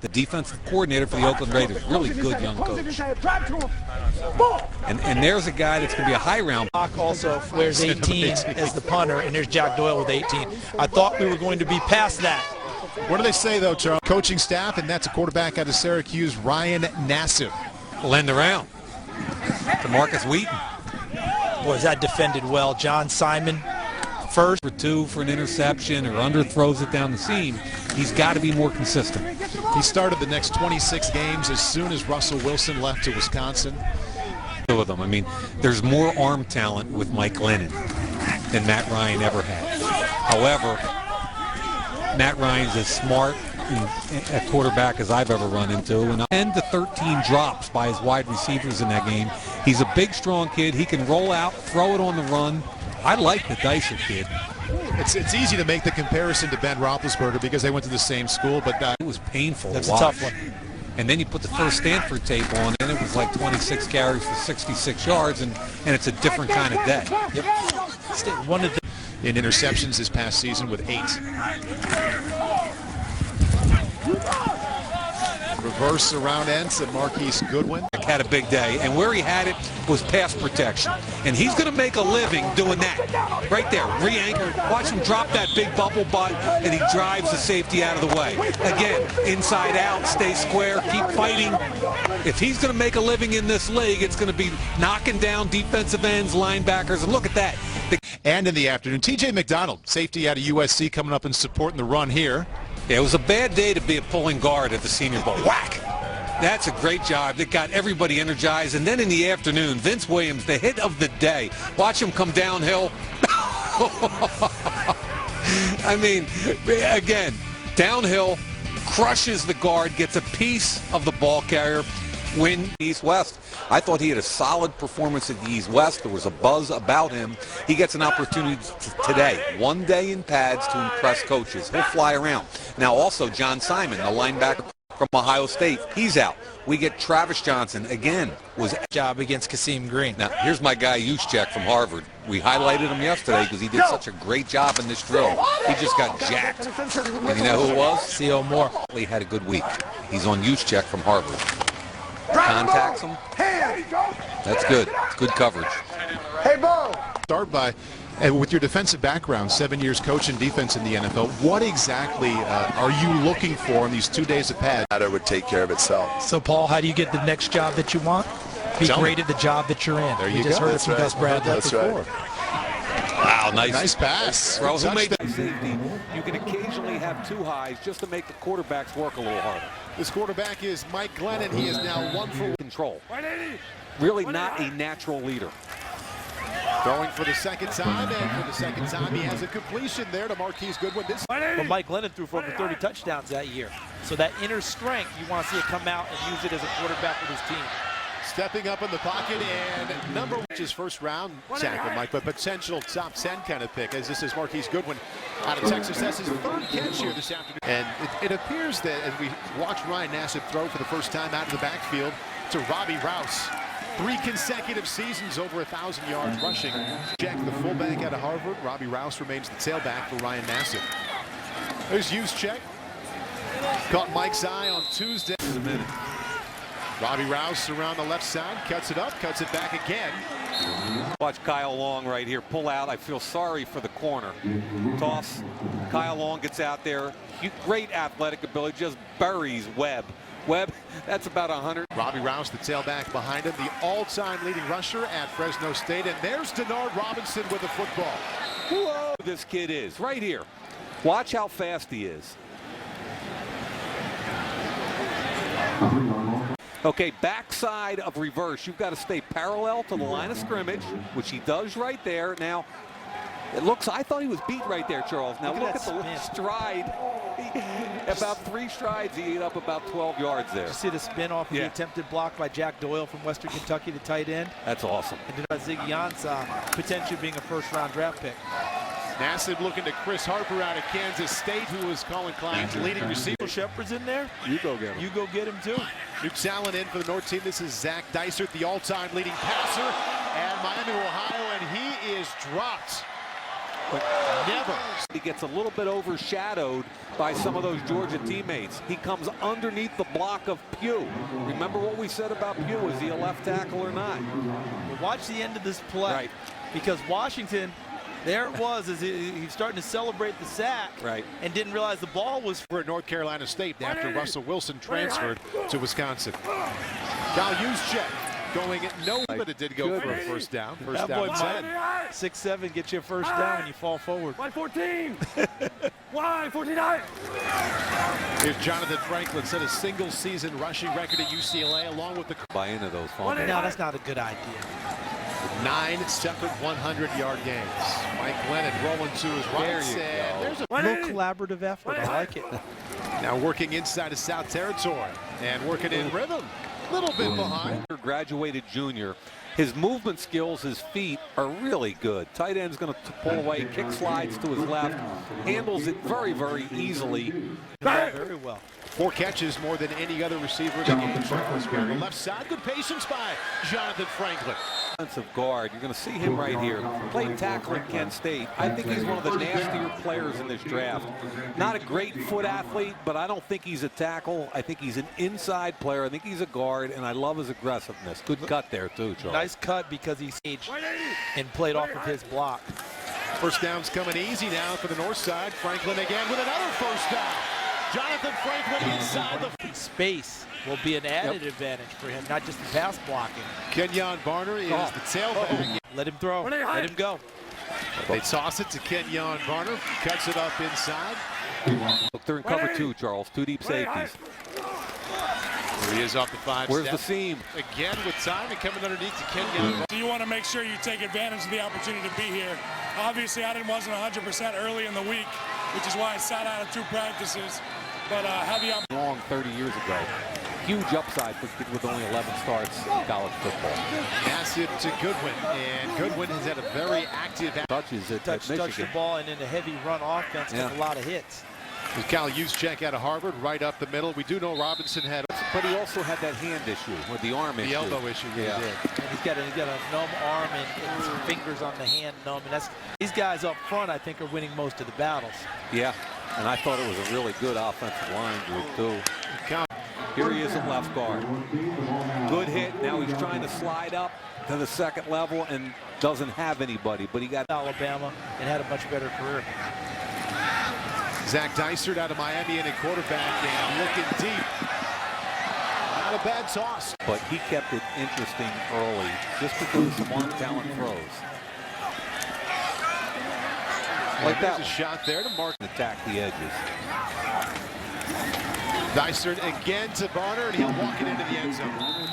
the defensive coordinator for the Oakland Raiders. Really good young coach. And there's a guy that's going to be a high round. Also wears 18 as the punter, and there's Jack Doyle with 18. I thought we were going to be past that. What do they say, though, Charles? Coaching staff, and that's a quarterback out of Syracuse, Ryan Nassib. Lend around to Marcus Wheaton. Boy, that defended well. John Simon, first for 2 for an interception or underthrows it down the seam. He's got to be more consistent. He started the next 26 games as soon as Russell Wilson left to Wisconsin. With them. I mean, there's more arm talent with Mike Glennon than Matt Ryan ever had. However, Matt Ryan's as smart at quarterback as I've ever run into, and 10 to 13 drops by his wide receivers in that game. He's a big, strong kid. He can roll out, throw it on the run. I like the Dicer kid. It's easy to make the comparison to Ben Roethlisberger because they went to the same school, but it was painful. That's to watch. a tough one. And then you put the first Stanford tape on, and it was like 26 carries for 66 yards, and it's a different kind of day. Yep. One of the in interceptions this past season with 8. Reverse around ends and Marquise Goodwin. Had a big day, and where he had it was pass protection. And he's going to make a living doing that. Right there, re-anchored. Watch him drop that big bubble butt, and he drives the safety out of the way. Again, inside out, stay square, keep fighting. If he's going to make a living in this league, it's going to be knocking down defensive ends, linebackers, and look at that. And in the afternoon, T.J. McDonald, safety out of USC, coming up and supporting the run here. Yeah, it was a bad day to be a pulling guard at the Senior Bowl. Whack! That's a great job. It got everybody energized. And then in the afternoon, Vince Williams, the hit of the day. Watch him come downhill. I mean, again, downhill, crushes the guard, gets a piece of the ball carrier. Win East-West. I thought he had a solid performance at the East-West. There was a buzz about him. He gets an opportunity today. 1 day in pads to impress coaches. He'll fly around. Now also John Simon, the linebacker from Ohio State, he's out. We get Travis Johnson, again, was job against Kasim Green. Now, here's my guy, Juszczyk from Harvard. We highlighted him yesterday because he did such a great job in this drill. He just got jacked. And you know who it was? C.O. Moore. He had a good week. He's on Juszczyk from Harvard. Contacts him. That's good. It's good coverage. Hey, Bo! Start by, and with your defensive background, 7 years coaching defense in the NFL, what exactly are you looking for in these 2 days of pads? That would take care of itself. So, Paul, how do you get the next job that you want? Be great at the job that you're in. There you we just go. heard it from Gus Bradley. That's right. Wow, Nice pass. Bro, who made that safety? You can occasionally have 2 highs just to make the quarterbacks work a little harder. This quarterback is Mike Glennon. He is now 1 for 1. Control. Really not a natural leader. Throwing for the second time, and for the second time he has a completion there to Marquise Goodwin. Well, Mike Glennon threw for over 30 touchdowns that year. So that inner strength, you want to see it come out and use it as a quarterback with his team. Stepping up in the pocket, and number 1 is first round tackle, Mike, but potential top 10 kind of pick, as this is Marquise Goodwin out of Texas. That's his 3rd catch here this afternoon. And it appears that as we watch Ryan Nassib throw for the first time out of the backfield to Robbie Rouse. 3 consecutive seasons over 1,000 yards rushing. Jack, the fullback out of Harvard. Robbie Rouse remains the tailback for Ryan Nassib. There's Juszczyk. Caught Mike's eye on Tuesday. In a minute. Robbie Rouse around the left side, cuts it up, cuts it back again. Watch Kyle Long right here pull out. I feel sorry for the corner. Toss. Kyle Long gets out there. Great athletic ability, just buries Webb. Webb, that's about 100. Robbie Rouse, the tailback behind him, the all-time leading rusher at Fresno State. And there's Denard Robinson with the football. Whoa, this kid is right here. Watch how fast he is. Okay, backside of reverse. You've got to stay parallel to the line of scrimmage, which he does right there. Now, it looks, I thought he was beat right there, Charles. Now look at the stride. About 3 strides, he ate up about 12 yards there. Did you see the spin off of the attempted block by Jack Doyle from Western Kentucky, the tight end? That's awesome. And Ziggy Ansah potentially being a first-round draft pick. Nassib looking to Chris Harper out of Kansas State, who was Colin Klein's leading receiver. Shepard's in there. You go get him. You go get him, too. New talent in for the North team. This is Zach Dysert, the all-time leading passer, and Miami, Ohio, and he is dropped. But Never. he gets a little bit overshadowed by some of those Georgia teammates. He comes underneath the block of Pugh. Remember what we said about Pugh? Is he a left tackle or not? Well, watch the end of this play. Right. Because Washington, there it was, as he's starting to celebrate the sack. Right. And didn't realize the ball was For North Carolina State after Russell Wilson transferred to Wisconsin. Now Juszczyk going at no, but it did go for a first down. First that down boy and 10. 6'7", get you a first down when you fall forward. 114. 149. Here's Jonathan Franklin, set a single season rushing record at UCLA along with the Buy into those fumbles. No, that's not a good idea. 9 separate 100-yard games. Mike Glennon rolling to his right. There you go. There's a Little collaborative effort. I like it. now working inside of South Territory and working in rhythm. Little bit behind. Graduated junior. His movement skills, his feet are really good. Tight end's going to pull away, kick slides to his left, handles it very, very easily. Very well. 4 catches, more than any other receiver in the game. On the left side, good patience by Jonathan Franklin. Offensive guard, you're going to see him right here. Played tackle at Kent State. I think he's one of the nastier players in this draft. Not a great foot athlete, but I don't think he's a tackle. I think he's an inside player. I think he's a guard, and I love his aggressiveness. Good cut there, too, Charles. Nice cut because he's aged and played off of his block. First down's coming easy now for the north side. Franklin again with another first down. Jonathan Franklin inside the Space will be an added advantage for him, not just the pass blocking. Kenyon Barner is the tailback. Let him throw. Let him go. They toss it to Kenyon Barner. Cuts it up inside. Look, they're in cover 2, Charles. 2 deep safeties. There he is off the 5 Where's step. the seam? Again with time and coming underneath to Kenyon Barner. So you want to make sure you take advantage of the opportunity to be here. Obviously, wasn't 100% early in the week, which is why I sat out of 2 practices. But have the opportunity. Long 30 years ago. Huge upside for a kid with only 11 starts in college football. Pass it to Goodwin, and Goodwin has had a very active Touches at Touch the Michigan. ball and in a heavy run offense with a lot of hits. With Cal Juszczyk out of Harvard, right up the middle. We do know Robinson had, But he also had that hand issue, or the arm issue. the elbow issue. Yeah. He did. And he's got a numb arm and some fingers on the hand numb. And these guys up front, I think, are winning most of the battles. Yeah, and I thought it was a really good offensive line group, too. Cal Here he is at left guard. Good hit. Now he's trying to slide up to the second level and doesn't have anybody, but he got Alabama and had a much better career. Zach Dysert out of Miami in a quarterback and looking deep. Not a bad toss. But he kept it interesting early, just because of some on-talent throws. Like There's that a shot there to mark. attack the edges. Dysert again to Barner, and he'll walk it into the end zone.